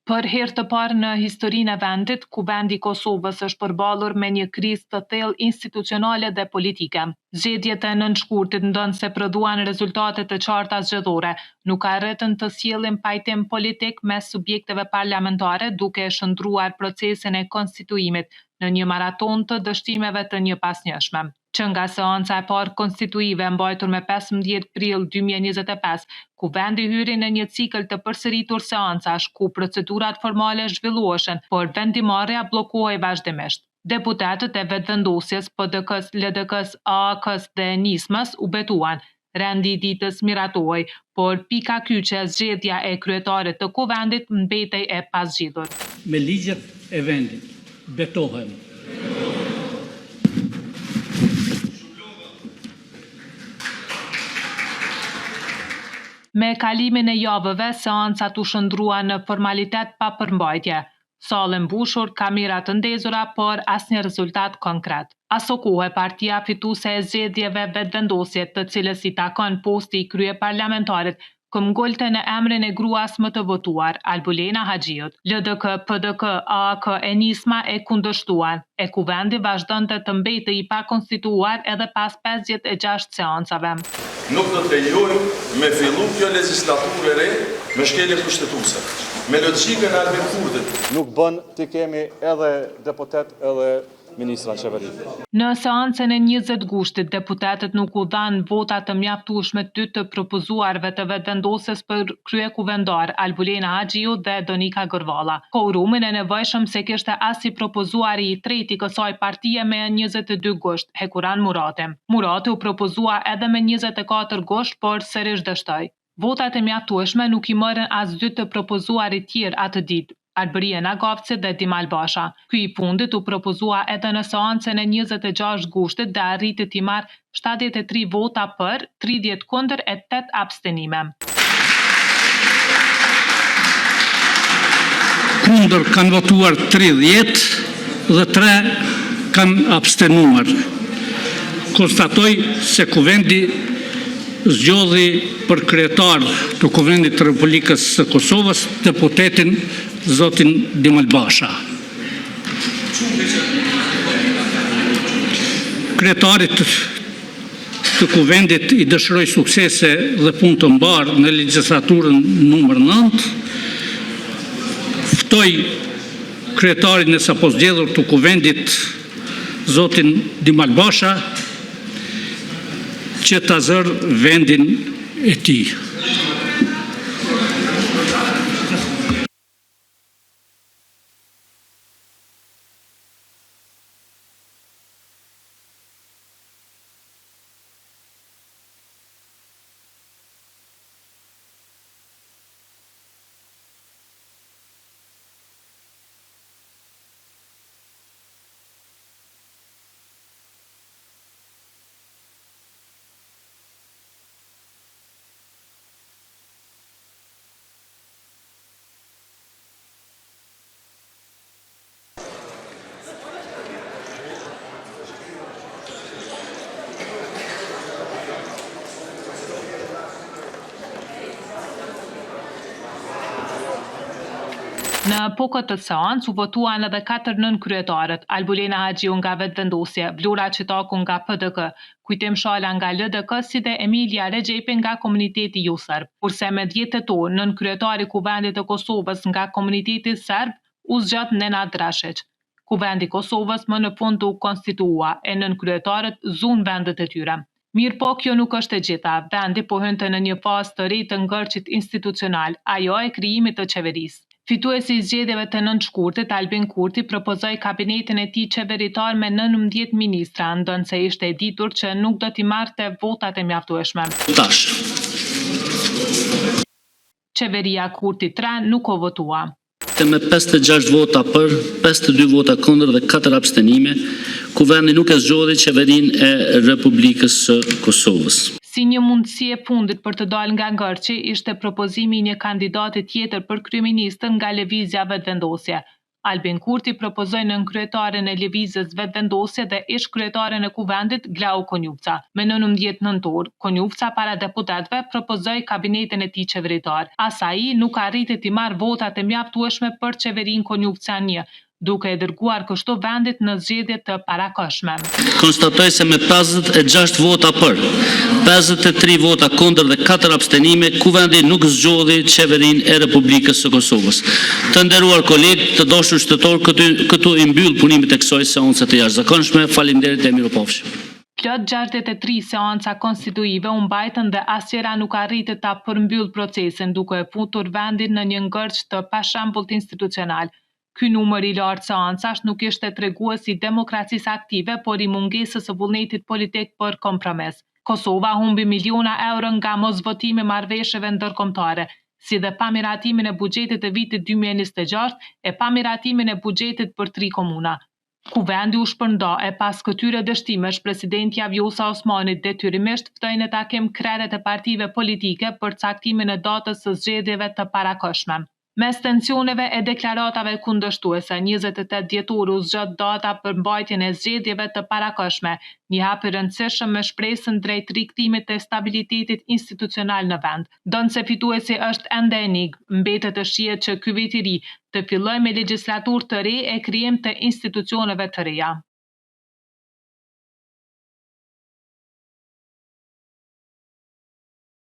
Për herë të parë në historinë e vendit, ku vendi i Kosovës është përballur me një krizë të thellë institucionale dhe politike. Zgjedhjet e nënshkurtit ndonse prodhuan rezultate të qarta zgjedhore, nuk arritën të sjellin pajtim politik mes subjekteve parlamentare, duke shndruar procesin e konstituimit në një maraton të dështimeve të njëpasnjëshme. Që nga seanca e parë konstituive mbajtur me 15 prill 2025, ku vendi hyri në një cikël të përsëritur seancash ku procedurat formale zhvillueshen, por vendimarrja bllokohej vazhdimisht. Deputetët e vetëvendosjes, PDK-s, LDK-s, AAK-s dhe NISM-s u betuan. Rendi i ditës miratohej, por pika kyçe zgjedhja e kryetarit të kuvendit mbetej e pazgjidhur. Me ligjet e vendit betohem. Me kalimin e javëve, seancat u shndruan në formalitet pa përmbajtje. Sallë mbushur, kamera të ndezura, por asnjë rezultat konkret. Aso kohë partia fituese e zgjedhjeve vetëvendosje, të cilës i takon posti i kryeparlamentarit, këmbgolte në emrin e gruas më të votuar, Albulena Haxhiut. LDK, PDK, AAK e NISMA e kundërshtuan, e kuvendi vazhdonte të mbetej i pakonstituar edhe pas 56 seancave. Nuk do të lejojmë me fillu kjo legislaturë e re me shkelje kushtetuese. Me logjikën e Albin Kurtit. Nuk bën të kemi edhe deputet edhe ministra në qeveri. Në seancën e 20 gushtit, deputetët nuk u dhanë vota të mjaftueshme të propozuarve të vetëvendosjes për kryekuvendar Albulena Haxhiu dhe Donika Gërvalla. Kvorumin e nevojshëm se kishte as i propozuari i tretë i kësaj partie me 22 gusht, Hekuran Murati. Murati u propozua edhe me 24 gusht, por sërish dështoi. Votat e mjaftueshme nuk i morën as dy të propozuarit tjerë atë ditë, Alberia Nagavci dhe Dimal Basha. Ky i fundit u propozua edhe në seancën e 26 gushtit dhe arriti t'i marrë 73 vota për, 30 kundër e 8 abstenime. Kundër kanë votuar 30 dhe 3 kanë abstenuar. Konstatoj se kuvendi zgjodhi për kryetar të Kuvendit të Republikës së Kosovës deputetin zotin Dimal Basha. Kryetarit të Kuvendit i dëshiroj suksese dhe punë të mbarë në legjislaturën numër 9. Ftoj kryetarin e sapo zgjedhur të Kuvendit zotin Dimal Basha që ta zërë vendin e tij. Në pokët të seancë u votuan edhe 4 nënkryetaret, Albulena Haxhiu nga vetëvendosje, Vlora Qitaku nga PDK, Kujtim Shala nga LDK, si dhe Emilia Rexhepi nga komuniteti ju serb. Kurse me 10 tetor, nënkryetari Kuvendit të Kosovës nga komuniteti serb u zgjat Nenad Drashić. Kuvendi i Kosovës më në fund u konstitua e nënkryetarët zunë vendet e tyre. Mirë po, kjo nuk është e gjitha. Vendi po hynte në një fazë të re të ngërçit institucional, ajo e krijimit të qeverisë. Fituesi i zgjedhjeve të nënshkurtit, Albin Kurti, propozoi kabinetin e tij qeveritar me 19 ministra, ndonse ishte e ditur që nuk do t'i marrte votat e mjaftueshme. Qeveria Kurti 3 nuk u votua. Me 56 vota për, 52 vota kundër dhe 4 abstenime, kuvendi nuk e zgjodhi qeverinë e Republikës së Kosovës. Si një mundësi e fundit për të dalë nga ngërçi ishte propozimi i një kandidati tjetër për kryeministën nga lëvizja vetëvendosje. Albin Kurti propozoi nën kryetaren e lëvizjes vetëvendosje dhe ish kryetaren e kuvendit Glau Konjufca. Me 19 nëntor, Konjufca para deputetëve propozoi kabinetin e tij qeveritar. Asai nuk arriti të marrë votat e mjaftueshme për qeverinë Konjufca 1, duke e dërguar kështu vendit në zgjedhje të parakohshme. Konstatoj se me 56 vota për, 53 vota kundër dhe 4 abstenime, kuvendi nuk zgjodhi qeverinë e Republikës së Kosovës. Të nderuar kolegë, të dashur shtetor, këtu i mbyll punimet e kësaj seance të jashtëzakonshme. Faleminderit e miropafshim. Plot 63 seanca konstituive u mbajtën dhe asgjëra nuk arriti ta përmbyll procesin, duke e futur vendin në një ngërç të pashembullt institucional. Ky numër i lartë seancash nuk ishte tregues i demokracisë aktive, por i mungesës së vullnetit politik për kompromis. Kosova humbi miliona euro nga mosvotimi marrëveshjeve ndërkombëtare, si dhe pamiratimin e buxhetit të vitit 2026 e pamiratimin e buxhetit për 3 komuna. Kuvendi u shpërnda e pas këtyre dështimesh, presidentja Vjosa Osmani detyrimisht ftoi në takim krerët e partive politike për caktimin e datës së zgjedhjeve të parakohshme. Mes tensioneve e deklaratave kundërshtuese, 28 dhjetor u zgjat data për mbajtjen e zgjedhjeve të parakohshme, një hap i rëndësishëm me shpresën drejt rikthimit të stabilitetit institucional në vend. Donse fituesi është ende enigmë, mbetet të shihet që ky vit i ri të fillojë me legjislaturë të re e krijim të institucioneve të reja.